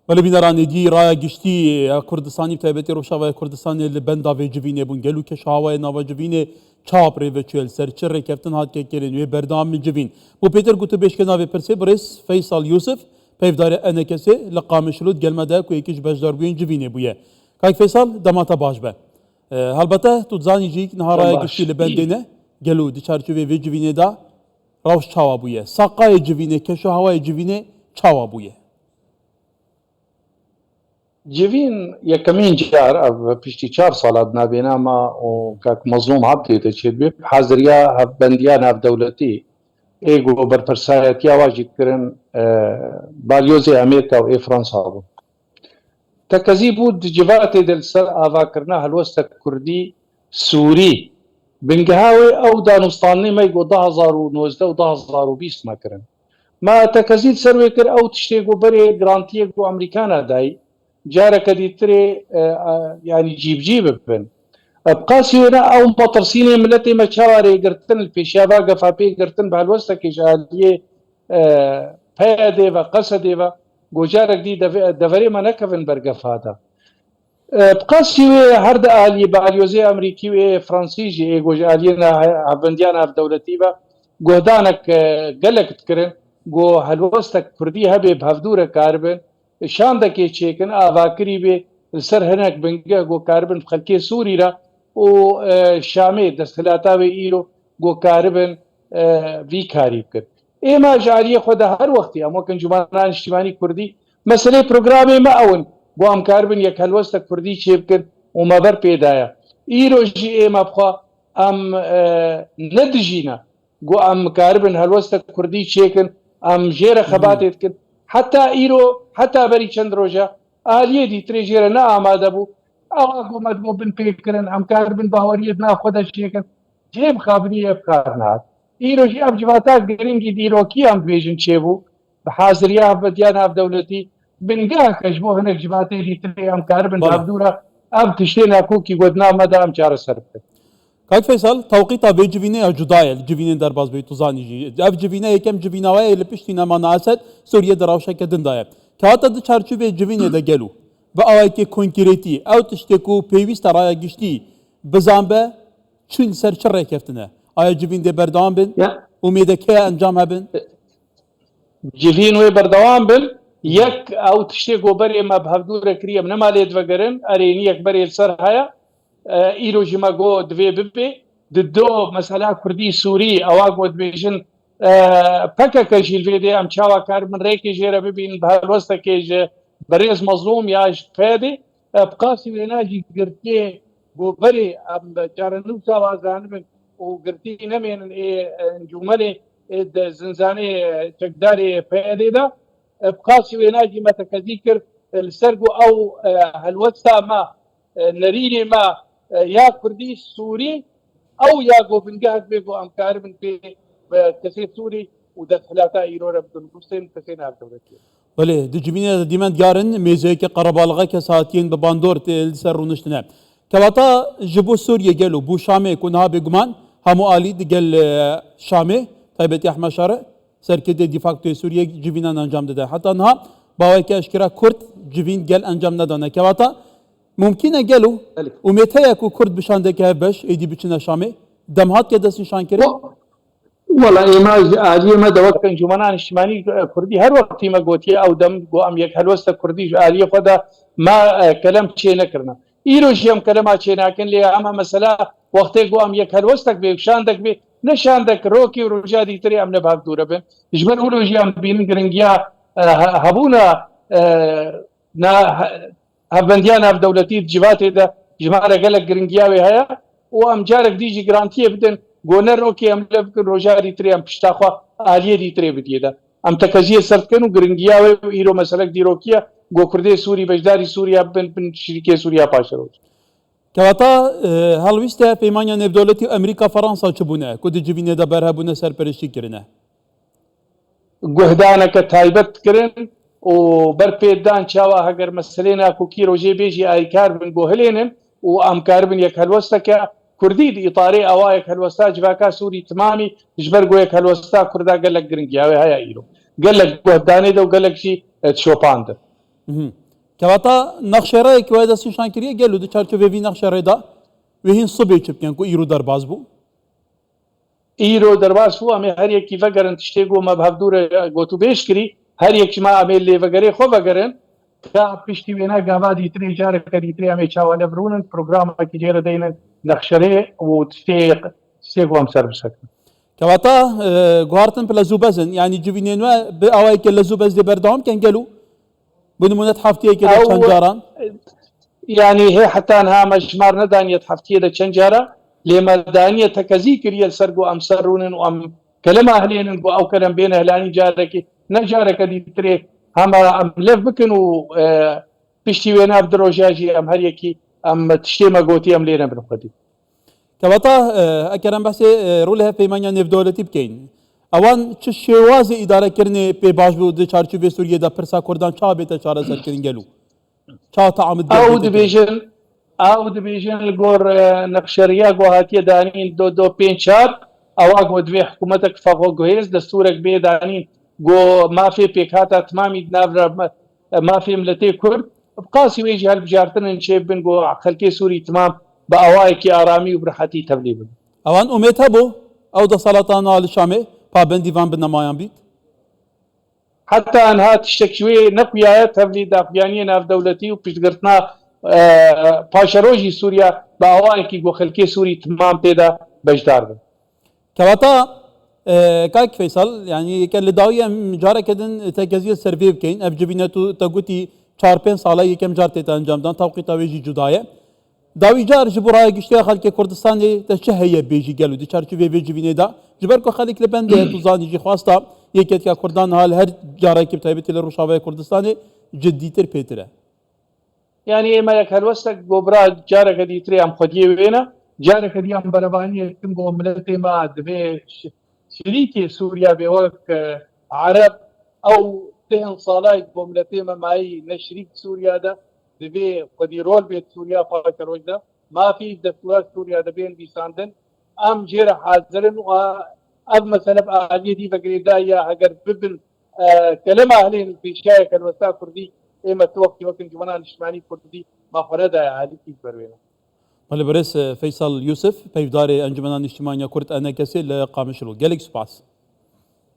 ولی بینرانی دی رای گشتی کردستانی تایبەتی ڕۆژاوای کوردستانی لە بەنداوێ جوینێ بوون گەلو کە شاوای ناوە جوینێ چاپڕێ بە چێل سەر چ ڕێکەفتن هاتکێکردن وێ بەردام جوین بۆ پێتر گوتو بێشکە ناوێ پرسێ بڕێز فەیساڵ یوسف پەیڤدارە ئەنەکەسێ لە قامشلوت گەلمەدا کو یەکیش بەشداربووین جوینێ بوویە کاک فەیساڵ دەماتە باش بە هەڵبەتە تو زانی جیک نەها ڕایە گشتی لە بەندێنە گەلو دیچارچوێ وێ جوینێدا ڕاوش چاوا بوویە ساقایە جوینێ کەشە هەوای جوینێ چاوا بوویە جوین یەکەمین جار پشتی 4 ساڵات نابێنامە و کاک مەزلوم عەبدێ دەچێت بێ حازریا هەفبەندیان ناودەوڵەتی ئێگۆ بەرپرسایەتیا واژیتکردن بالیۆزێ ئەمریکا و ئێ فەرەنسا بوو تەکەزی بوو جیڤاتێ دەلسەر ئاڤاکردنا هەلوەستە کوردی سووری بنگەهاوێ ئەو دانوستانەی مەیگۆ 2019 و 2020 مەکردن ما تەکەزیت سەروێ کرد ئەو تشتێک و بەرێ گرانتیەک بۆ ئەمریکانە دای جارەکە دیترێ ینی جیبجی ببن بقاسی وێنە ئەو مەترسینێ ملەتێ مە چاوارێگرتن پێشیاوا گەفا پێگرتن بە هەلوەستەکێ ژالیێ پەیە دێڤە قەسە دێڤە گۆجارێک دی دەڤەرێمە نەکەون بەرگەفادا بقاسی وێ هەردە ئالیە بە ئالیۆزێ ئەمریکی وێ فەرەنسیژی ئێ گۆژ ئالیێنە هەڤەندیان هەفدەوڵەتی بە گۆدانێک گەلێکت کردن گۆ هەلوەستە کوردی هەبێ هەڤدوورە کاربن شاندەکێ چێکن ئاڤاکری بێ سەر هەنێک بنگە گۆ کاربن خەلکێ سووریرە و شامێ دەستهلاتاوێ ئیرۆ گۆ کاربن وی کاری کرد ئێمە ژاریە خۆدا هەر وەختی ئەمە ئەنجومانانی نیشتیمانی کوردی مەسەلەی پرۆگرامێ مە ئەون بۆ ئەم کاربن یەک هەلوەستە کوردی چێ بکرد و مەبەر پێدایە ئیرۆژی ئێمە بخوا ئەم نەدژینە گۆ ئەم کاربن هەلوەستە کوردی چێکن ئەم ژێرە خەباتێت کرد حتا ئیرۆ حتا بەری چەند ڕۆژە ئالیێ دیترێ ژێرە نە ئامادە بوو ئەوە گۆمەت بۆ بن پێکردن ئەم کاربن باوەریەت ناخۆدە شێکن جێم خابنیە بکار نات ئیرۆژی ئەم جوواتا گرنگی دیرۆکی ئەم بێژن چێ بوو بە حازریا بەدیان هەفدەوڵەتی بنگا کەش بۆ هەنێک جواتێ دیترێ ئەم کاربن هەڤدوورە ئەم تشتێ ناکۆکی گوتنامەدا ئەم چارەسەر بکرد کاک فەیساڵ تەوقیتا بێ جوینەیە جودایە جوینێن دەرباز بێت توزانیژی ئەف جوینە یەکەم جویناوایە لە پشتی نەمانەعەسەد سووریە دەڕاوشەکە دندایە کەواتە دە چارچوبێ جوینێ دەگەلو بە ئەوەیەکی کۆنکرێتی ئەو تشتێک و پێویستە ڕایە گشتی بزان بە چون سەر چ ڕێکەفتنە ئایا جوین دێ بەردەوام بن ئومێدەکەیە ئەنجام هەبن جوین وێ بەردەوام بن یەک ئەو تشتێک گۆبەر ئێمە بە هەڤدوورە کریەم نەما لێ دڤەگەرن ئەرێنی یەک بەرێ سەر هەیە ئیرۆژی مەگۆ دوێ ببێ دۆ مەسەلا کوردی سووری ئەوا گۆ دبێژن پەکەکە ژیلڤێدێ ئەم چاوا کار من ڕێکی ژێرە ببین بە هەلوەستەکێژ بەڕێز مەزلوم یاش پێدێ بقاسی وێناژی گرتێ بۆ بەرێ ئەم جارە نو چاوازان بن و گرتی نەمێنن ئەنجومەنێ زنزانەی چەکدارێ پێدێدا بقاسی وێناژی مەتەکەزی کرد لەسەر بۆ ئەو هەلوەستا ما نەرینێ ما یا کوردی سووری ئەو یا گۆبنگات بێ بۆ ئەم کاربن پێ کەسێ سووری و دەستهلاتا ئیرۆرە بدن بوسێن کەسێ ناردەوڵەتیە بەێ دجوینە دیمەند گارن مێزەیەکە قەرەباڵغا کە ساتین بە باندۆر سەر ڕوونشتنە کەواتە ji bo Sûriye gel û bû Şamê ku niha bêguman hemû alî digel Şamê taybetî Ehmed Şarê serketê dîfaktoyê Sûriye civînan encam dide heta niha bawekî eşkira Kurd civîn gel encam nedane kewata mumkîn e gel û mêteye ku Kurd bişandeke hev beş êdî biçine Şamê dem hatiye dest nîşankirin وڵا ئێمە ئالیێمە دەوەک ئەنجومەنانی نیشتیمانی کوردی هەر وەختی مە گوتیە ئەو دەم بۆ ئەم یەک هەلوەستە کوردیش ئالیە خۆدا ما کەلەم چێ نەکردن ئیرۆژی ئەم کەلەما چێ ناکەن لێ ئەمە مەسەلا وەختێک بۆ ئەم یەک هەلوەستێک بێ شاندێک بێ نەشاندێک ڕۆکی و ڕۆژا دیترێ ئەم لە باک دوورە بن ژمەر ئۆلۆژی ئەم بینن گرنگیا هەبوونە هەڤەندیان هەڤدەوڵەتی جیڤاتێدا ژمارە گەلێک گرنگیاوێ هەیە و ئەم جارێک دیژی گرانتیە بدن گۆنە ڕۆکی ئەم لە بکن ڕۆژاری ترێ ئەم پشتاخوا ئالیە دیترێ بدیێدا ئەم تەکەزیە سەردکەن و گرنگیاوێ و ئیرۆ مەسەلەک دیرۆکیە گۆ کوردێ سووری بەشداری سووریا بن شریکێ سووریا پاشەڕۆژ کەواتە هەڵویستە پەیمانیان نێودەوڵەتی ئەمریکا فەڕەنسا چ بوونە کو دجوینێدا بەرهەبوونە سەرپەرشتیکردنە گوهدانەکە تایبەتکردن و بەرپێدان چاوە هەگەر مەسەلێ ناکۆکی ڕۆژێ بێژی ئایکار بن بۆ هەلێنن و ئەم کاربن یەک هەلوەستەکە کوردی ئیطارێ ئەوە یەک هەلوەستا جیواکە سووری تمامی ژبەر گۆ یەک هەلوەستا کووردا گەلێک گرنگیاوێ هەیە ئیرۆ گەلێک گوهدانێدا و گەلێکشی شۆپاندن کەواتە نەخشێڕەیەکی وای دەستنیشان کردیە گەل و چارچۆڤێڤی نەخشێڕێدا وێهین سبێ چ بکەن و ئیر و دەرباز بوو ئیرۆ دەرباز بوو ئەمێ هەرێکی ڤەگەرن تشتێک گۆ مەبهەفدورە گۆتو بێش کردی هەرێکی ما ئەمێ لێڤەگەرێ خۆ ڤەگەرن کا پشتی وێنە گاوا دیترێ جارێکە دیترێ ئەمێ چاوانە بڕونن پرۆگرامێکی جێرە دەینن نەخشەرێ و تشتێک وام سەر بسەکن کەواتە گواردن لە زوو بەزن ینی جوینێنوە بە ئەوەیەکە لە زوو بەز دێ بەردەوام کەن گەل و بنمونەت هەفتەیەکی چەند جاران يعني هي حتى انها مجمار ندانية حفتية چەند جارە لێمەدانیە تەکەزی کردیە سەرگۆ ئەم سەرونن و ئەم کەلەما هەلێنن بۆ ئەو کەلەم بێنە هەلانی جارێکی نەجارێکە دیترێ هەمە ئەم لێف بکن و پشتی وێنە بدرۆژاژی ئەم هەرێکی ئەم تشتێمە گۆتی ئەم لێنە بنخەتی کەواتە ئەکەرم بەسێ ڕوو لە هەپەیمانیان نێودەوڵەتی بکەین ئەوان چ شێوازی ئیدارەکردنێ پێ باش بوو دە چارچوبێ سووریەدا پرسا کوردان چا بێتە چارەسەرکردن گەل و چا تەعامد ئەو دەبێژن لە گۆڕ نەخشەریا گۆهاتیە دانین دۆ پێنج چار ئەوە گۆ دوێ حکوومەتێک فەقۆ گوێز دەستورێک بێ دانین گۆ مافێ پێکهاتە تمامی ناورە مافێ ملەتێ کورد بقاسی وێژی هەلبژارتنن چێ بن گۆ خەلکێ سووری تمام بە ئەوایەکی ئارامی و برحەتی تەبلی بن ئەوان ئومێت هەبوو ئەو دەسەڵاتانە لە شامێ پابەندیوان بنەمایان بیت حتى انها تشتكي نقيا تبلي دافيانيه ناف دولتي وبيشغرتنا باشروجي سوريا باواكي جو خلكي سوري تمام تيدا بجدار كواتا كاك فيصل يعني كان لداويه مجاره كدن تجزيه سيرفي بكين افجبينتو تقوتي 4 ساله يكم جارتي انجام دان توقيت ويجي جدايه داوي جار جبراي گشتي خلك كردستان تشهيه بيجي قالوا دي چارچو بيجي دا جبركو خليك لبند توزاني جي خواستا یەکێت کا کوردان هەل هەر جارێکی تایبەتی لە ڕۆژاوای کوردستانی جددیتر پێترە یعنی ئێمە یەک هەلوەستێک گۆبرا جارێکە دیترێ ئەم خودیە وێنە جارێکە دی ئەم بەرەبانیەکن بۆ ملەتێمە دەبێ شریکی سووریا بێ وەک عەرەب ئەو تێن ساڵای بۆ ملەتێمە مایی نەشریک سووریادا دەبێ خودی ڕۆل بێت سووریا پاکە ڕۆژدا مافی دەستوورات سووریا دەبێن بیساندن ئەم جێرە حازرن و ئەم مەسەلە ئالیە دی بەگرێدا یا ئەگەر ببن کەلەما هەلێن پێشایە کەلوەستا کوردی ئێمە تۆقی وەکن جوانان نیشتمانی کوردی ماخۆرەدایە عالیکی بەروێنە بەڵێ بەرز فەیساڵ یوسف پەیدارێ ئەنجومەنان نیشتیمانیا کورد ئەنە کەسێ لە قامشلو گەلێک سوپاس